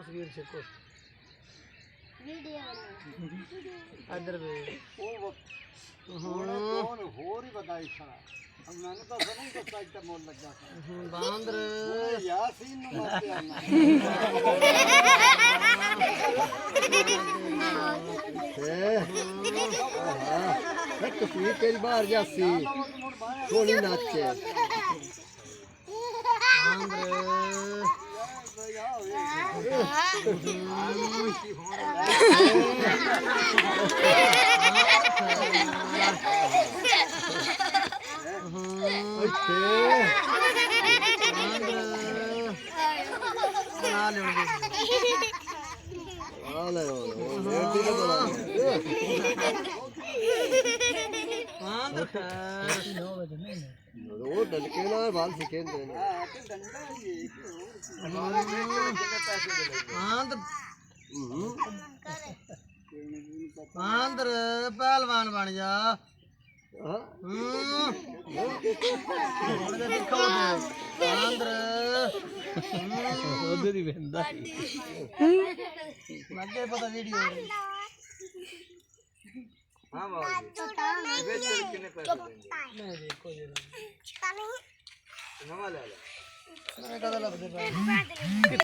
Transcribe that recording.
तस्वीर छको वीडियो इधर भी ਉਹ ਕੌਣ ਹੋਰ ਹੀ ਵਧਾਈ ਖੜਾ ਮੈਨੂੰ ਤਾਂ ਸਮਝ ਦੱਸਦਾ ਇੱਥੇ ਮੋਲ ਲੱਗਾ बांदर ਉਹਨੇ ਯਾਸੀਨ ਨੂੰ ਮਾਰਿਆ ਨਾ तस्वीर तेरी बाहर जासी सोनी नाचे वो डलके ना बाल सीखे आंध्र पहलवान बन जा आंध्र उधर ही बंदा लगे पता वीडियो हाँ बाबू कितने पैसे देंगे नहीं कोई नहीं नवा ले लो मैं कदा लगदे